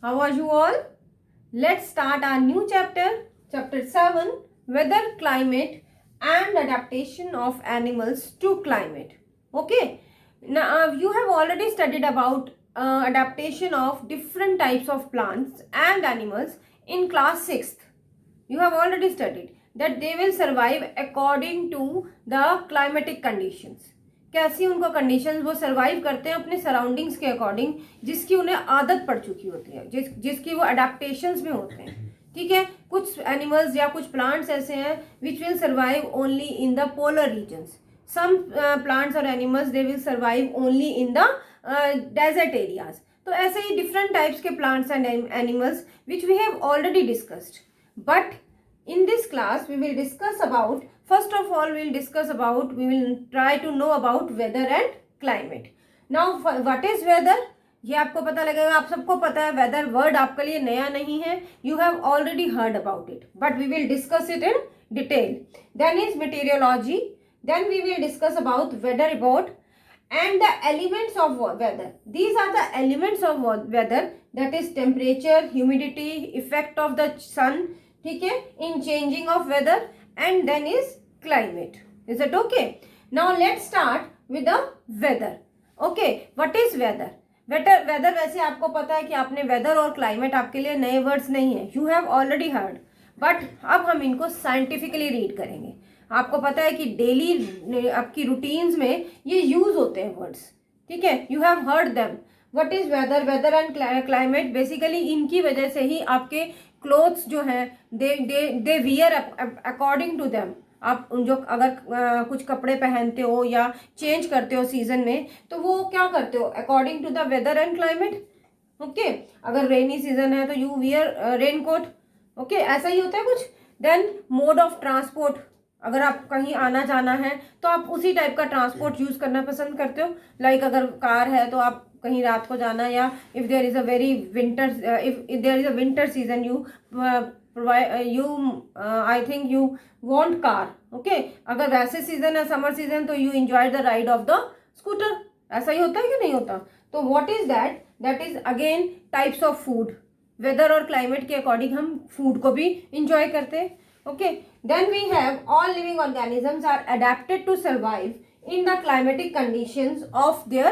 How are you all? Let's start our new chapter, chapter 7, Weather, Climate and Adaptation of Animals to Climate. Okay, now you have already studied about adaptation of different types of plants and animals in class 6th. You have already studied that they will survive according to the climatic conditions. कैसी उनको conditions वो survive करते हैं अपने surroundings के according, जिसकी उन्हें आदत पड़ चुकी होती है, जिसकी वो अडेप्टेशंस में होते हैं. ठीक है, कुछ एनिमल्स या कुछ प्लांट्स ऐसे हैं which will survive only in the polar regions. Some plants और animals they will survive only in the desert areas. तो ऐसे ही डिफरेंट टाइप्स के plants and animals which we have already discussed. But in this class we will discuss about, first of all we will try to know about weather and climate. Now what is weather? ये आपको पता लगेगा, आप सबको पता है. weather word आपके लिए नया नहीं है. You have already heard about it, but we will discuss it in detail. Then is meteorology. Then we will discuss about weather report and the elements of weather. These are the elements of weather, that is temperature, humidity, effect of the sun, ठीक है, in changing of weather, and then is climate. Is it okay? Now let's start with the weather. Okay, what is weather? weather वैसे आपको पता है कि आपने weather और climate आपके लिए नए words नहीं है. You have already heard. But अब हम इनको scientifically read करेंगे. आपको पता है कि डेली आपकी रूटीन्स में ये यूज होते हैं वर्ड्स. ठीक है, you have heard them. What is weather? Weather and climate, basically इनकी वजह से ही आपके क्लोथ्स जो हैं they wear according to them. आप जो अगर कुछ कपड़े पहनते हो या चेंज करते हो सीजन में, तो वो क्या करते हो according to the weather and climate. Okay, अगर रेनी सीजन है तो you wear raincoat. Okay, ऐसा ही होता है कुछ. देन मोड ऑफ ट्रांसपोर्ट, अगर आप कहीं आना जाना है तो आप उसी टाइप का ट्रांसपोर्ट यूज करना पसंद करते हो. लाइक अगर कार है तो आप कहीं रात को जाना, या if there is a very winter, if there is a winter season you I think you want car. Okay, अगर वैसे सीजन है समर सीजन तो you enjoy the ride of the scooter. ऐसा ही होता है कि नहीं होता? तो what is that? That is again types of food. Weather और क्लाइमेट के अकॉर्डिंग हम फूड को भी इंजॉय करते हैं. Okay, then we have all living organisms are adapted to survive in the climatic conditions of their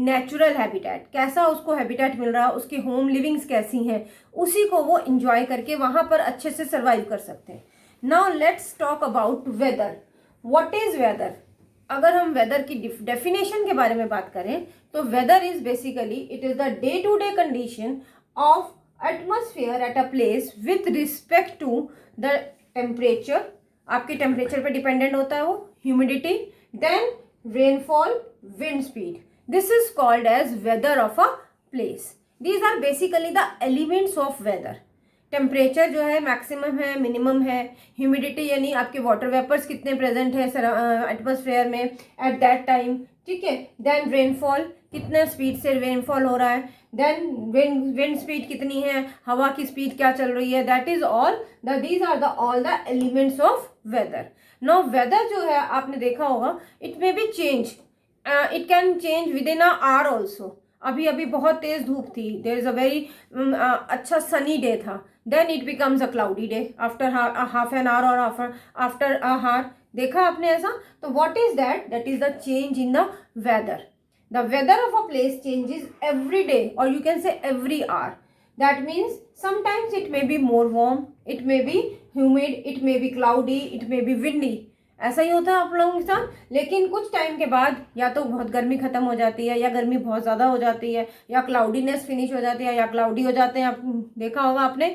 natural habitat. कैसा उसको habitat मिल रहा है, उसकी home livings कैसी हैं, उसी को वो enjoy करके वहाँ पर अच्छे से survive कर सकते हैं. Now let's talk about weather. What is weather? अगर हम weather की definition के बारे में बात करें तो weather is basically it is the day to day condition of atmosphere at a place with respect to the temperature. आपके टेम्परेचर पे डिपेंडेंट होता है वो. Humidity, then rainfall, wind speed. This is called as weather of a place. These are basically the elements of weather. Temperature जो है maximum है, minimum है. Humidity यानी आपके वाटर वेपर्स कितने प्रेजेंट है एटमोसफेयर में एट दैट टाइम. ठीक है, देन रेनफॉल, कितने स्पीड से रेनफॉल हो रहा है. देन विंड स्पीड कितनी है, हवा की स्पीड क्या चल रही है. That is all these are the all the elements of weather. Now weather जो है आपने देखा होगा, it may be change, it can change within a hour also. अभी अभी बहुत तेज धूप थी, देयर इज अ वेरी अच्छा सनी डे था, then it becomes a cloudy day after half an hour और आफ्टर अ हार. देखा आपने ऐसा? तो what is that? That is the change in the weather. The weather of a place changes every day, or you can say every hour. That means sometimes it may be more warm, it may be humid, it may be cloudy, it may be windy. ऐसा ही होता है आप लोगों के साथ. लेकिन कुछ टाइम के बाद या तो बहुत गर्मी खत्म हो जाती है, या गर्मी बहुत ज़्यादा हो जाती है, या क्लाउडीनेस फिनिश हो जाती है, या क्लाउडी हो जाते हैं. आप देखा होगा आपने.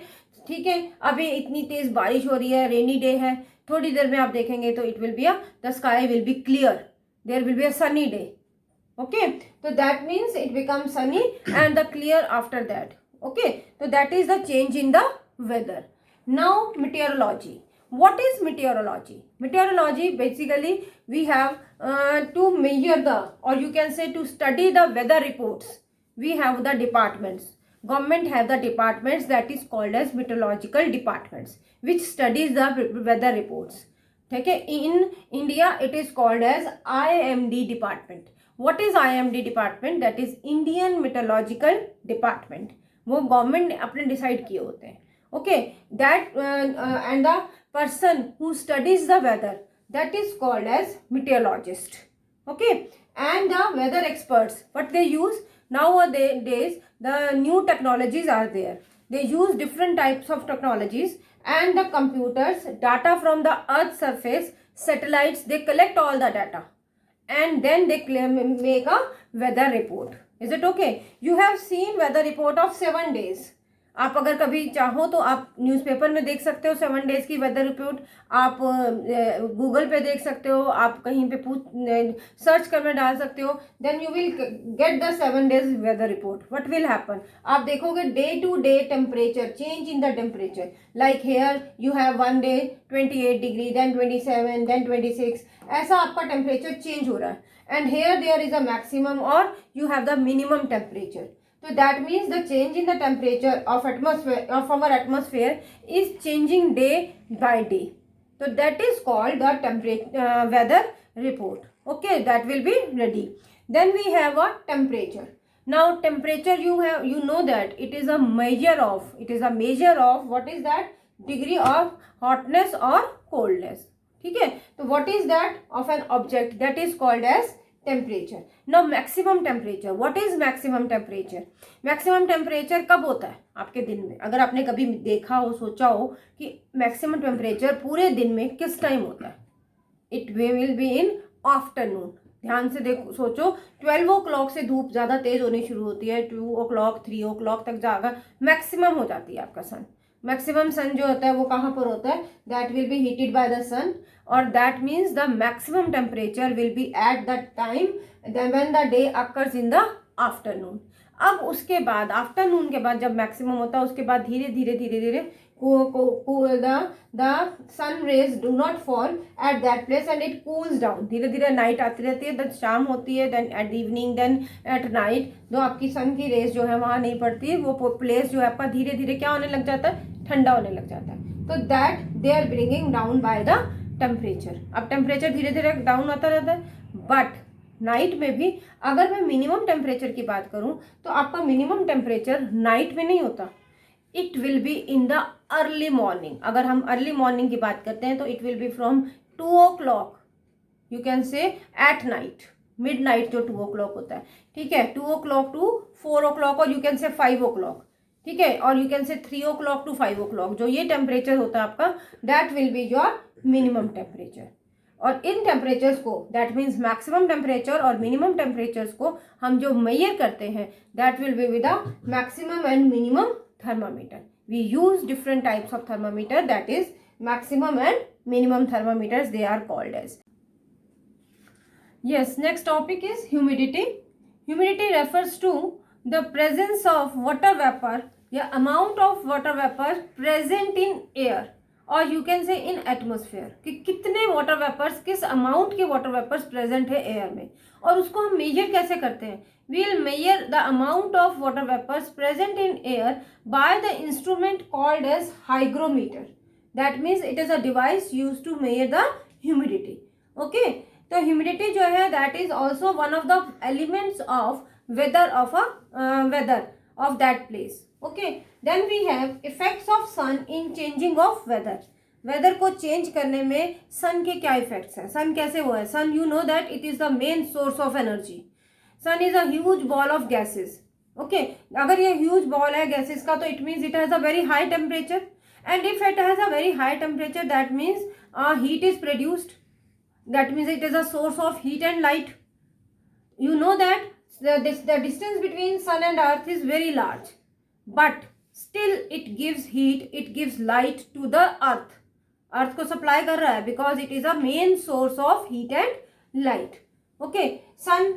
ठीक है, अभी इतनी तेज़ बारिश हो रही है, रेनी डे है, थोड़ी देर में आप देखेंगे तो it will be the sky will be clear, there will be a sunny day. Okay, so that means it becomes sunny and the clear after that. Okay, so that is the change in the weather. Now meteorology. What is meteorology? Meteorology basically we have to measure the, or you can say to study the weather reports. We have the departments. Government have the departments that is called as meteorological departments, which studies the weather reports. Okay, in India it is called as IMD department. What is IMD department? That is Indian Meteorological Department. वो government ने अपने decide किए होते हैं. Okay, that and the person who studies the weather, that is called as meteorologist. Okay, and the weather experts, what they use nowadays, the new technologies are there. They use different types of technologies and the computers, data from the earth surface, satellites, they collect all the data and then they make a weather report. Is it okay? You have seen weather report of 7 days. आप अगर कभी चाहो तो आप newspaper में देख सकते हो 7 डेज की वेदर रिपोर्ट. आप गूगल पे देख सकते हो, आप कहीं पे सर्च करके डाल सकते हो. Then you will get the 7 days weather report. What will happen, आप देखोगे day to day temperature, change in the temperature. Like here you have one day 28 degree, then 27, then 26, ऐसा आपका टेम्परेचर चेंज हो रहा है. And here there is a maximum और you have the minimum temperature. So that means the change in the temperature of our atmosphere is changing day by day. So that is called the weather report. Okay, that will be ready. Then we have a temperature. Now temperature, you know that it is a measure of what is that, degree of hotness or coldness. ठीक है, तो what is that of an object, that is called as temperature. Now maximum temperature, what is maximum temperature? Maximum temperature कब होता है आपके दिन में? अगर आपने कभी देखा हो, सोचा हो कि मैक्सिमम टेम्परेचर पूरे दिन में किस टाइम होता है? It will be in afternoon. ध्यान से देखो, सोचो 12 o'clock से धूप ज़्यादा तेज होनी शुरू होती है, 2 o'clock 3 o'clock तक जाकर मैक्सिमम हो जाती है आपका सन. मैक्सिमम सन जो होता है वो कहाँ पर होता है? That will be heated by the sun, और that means the maximum temperature will be at the time when the day occurs in the afternoon. अब उसके बाद आफ्टरनून के बाद जब मैक्सिमम होता है, उसके बाद धीरे धीरे the sun rays do not fall at that place and it cools down. धीरे धीरे नाइट आती रहती है, देन शाम होती है, then at evening, then at night जो आपकी सन की रेस जो है वहाँ नहीं पड़ती है, वो प्लेस जो है आपका धीरे धीरे क्या होने लग जाता है? ठंडा होने लग जाता है. तो that they are bringing down by the temperature. अब टेम्परेचर धीरे धीरे डाउन होता रहता है. बट नाइट में भी अगर मैं मिनिमम टेम्परेचर की बात करूं तो आपका मिनिमम टेम्परेचर नाइट में नहीं होता. It will be in the early morning. अगर हम अर्ली मॉर्निंग की बात करते हैं तो it will B from 2 o'clock, you can से एट नाइट, मिड नाइट जो 2 o'clock होता है. ठीक है, 2 o'clock टू 4 o'clock, और यू कैन से 5 o'clock. ठीक है, और यू कैन से 3 o'clock टू 5 o'clock. जो ये टेम्परेचर होता है आपका, that will be your minimum temperature. और इन टेम्परेचर्स को, दैट मीन्स मैक्सिमम टेम्परेचर और मिनिमम टेम्परेचर्स को हम जो मेजर करते हैं, that will be with the maximum and minimum thermometer. We use different types of thermometer, that is maximum and minimum thermometers, they are called as. Yes, next topic is humidity. Humidity refers to the presence of water vapor, the amount of water vapor present in air, और you can say in atmosphere, कि कितने water vapours, किस amount के water vapours present है air में. और उसको हम मेजर कैसे करते हैं? We will measure the amount of water vapours present in air by the instrument called as hygrometer. That means it is a device use to measure the humidity. Okay, तो humidity जो है that is also one of the elements of weather of that place. Okay, then we have effects of sun in changing of weather. Weather को change करने में सन के क्या effects हैं? सन कैसे हुआ है? Sun, you know that it is the main source of energy. Sun is a huge ball of gases. Okay, अगर ये ह्यूज बॉल है गैसेस का, तो it means it has a very high temperature, and if it has a very high temperature that means heat is produced. That means it is a source of heat and light. You know that the distance between sun and earth is very large, but still it gives heat, it gives light to the earth. अर्थ को supply कर रहा है because it is a main source of heat and light. Okay, sun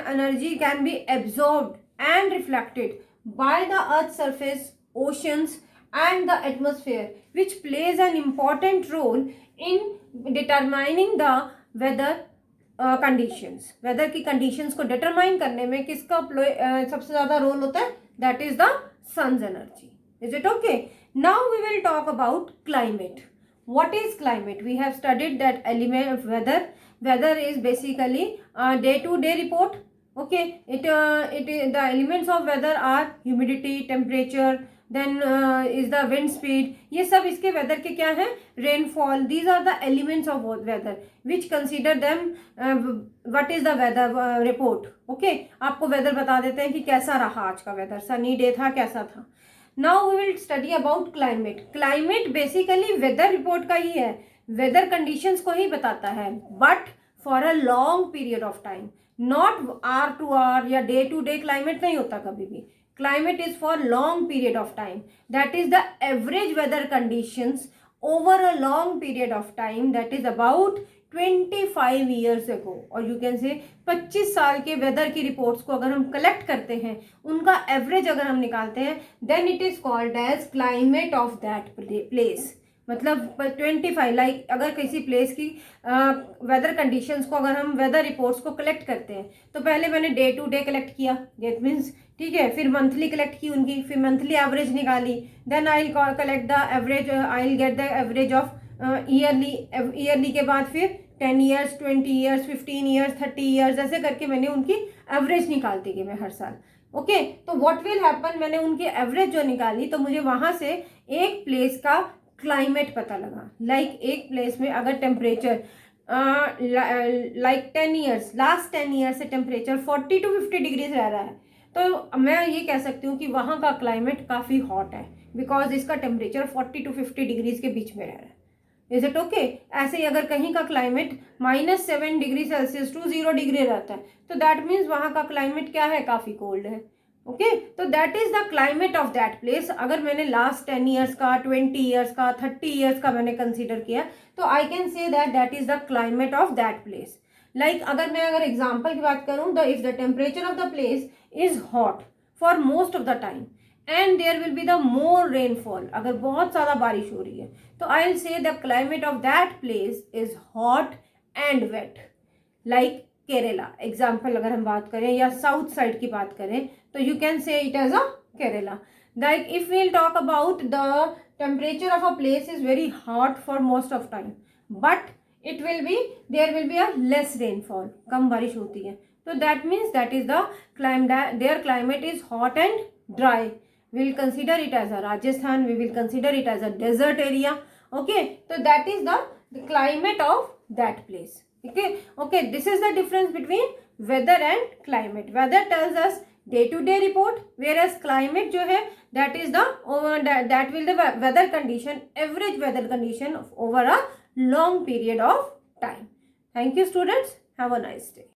energy can be absorbed and reflected by the earth's surface, oceans and the atmosphere, which plays an important role in determining the weather conditions. Weather की conditions को determine करने में किसका सबसे ज़्यादा role होता है? That is the sun's energy. Is it okay? Now we will talk about climate. What is climate? We have studied that element weather. Weather is basically day to day report. Okay, the elements of weather are humidity, temperature, then is the wind speed. ये सब इसके weather के क्या हैं? Rainfall. These are the elements of weather which consider them. What is the weather report? Okay, आपको weather बता देते हैं कि कैसा रहा आज का weather. Sunny day था, कैसा था. Now we will study about climate. Climate basically weather report का ही है, weather conditions को ही बताता है, but for a long period of time. Not hour to hour या डे टू डे क्लाइमेट नहीं होता कभी भी. Climate is for long period of time. That is the average weather conditions over a long period of time. That is about 25 years ago. और you can से 25 साल के weather की reports को अगर हम कलेक्ट करते हैं, उनका एवरेज अगर हम निकालते हैं, then it is called as climate of that place. मतलब 25 लाइक अगर किसी प्लेस की वेदर कंडीशंस को अगर हम वेदर रिपोर्ट्स को कलेक्ट करते हैं, तो पहले मैंने डे टू डे कलेक्ट किया, दैट मीन्स ठीक है, फिर मंथली कलेक्ट की उनकी, फिर मंथली एवरेज निकाली, then I will collect the average, I will get the average of yearly. Yearly के बाद फिर 10 ईयर्स, 20 ईयर्स, 15 ईयर्स, 30 ईयर्स, ऐसे करके मैंने उनकी एवरेज निकालती गई मैं हर साल. ओके, तो व्हाट विल हैपन, मैंने उनकी एवरेज जो निकाली तो मुझे वहाँ से एक प्लेस का क्लाइमेट पता लगा. लाइक एक प्लेस में अगर temperature like 10 years, last 10 years से टेम्परेचर 40 to 50 डिग्रीज रह रहा है, तो मैं ये कह सकती हूँ कि वहाँ का क्लाइमेट काफ़ी हॉट है, बिकॉज इसका टेम्परेचर 40 to 50 डिग्रीज के बीच में रह रहा है. Is it okay? ऐसे ही अगर कहीं का climate -7 degree Celsius to 0 degree रहता है, तो दैट मीन्स वहाँ का क्लाइमेट क्या है, काफ़ी कोल्ड है. ओके, तो that is the climate of that place. अगर मैंने लास्ट 10 ईयर्स का, 20 ईयर्स का, 30 ईयर्स का मैंने कंसीडर किया, तो I can say that is the climate of that place. Like अगर एग्जाम्पल की बात करूँ, the if the temperature of the place is hot for most of the time and there will be the more rainfall, अगर बहुत ज़्यादा बारिश हो रही है, तो I will say the climate of that place is hot and wet. Like Kerala example अगर हम बात करें, या साउथ साइड की बात करें, तो you can say it as a Kerala. Like if we'll talk about the temperature of a place is very hot for most of time, but it will be there will be a less rainfall, कम बारिश होती है, तो that means that is the their climate is hot and dry. we will consider it as a Rajasthan, we will consider it as a desert area. Okay, so that is the climate of that place. Okay, this is the difference between weather and climate. Weather tells us day to day report, whereas climate जो है that is the that will the weather condition, average weather condition over a long period of time. Thank you students, have a nice day.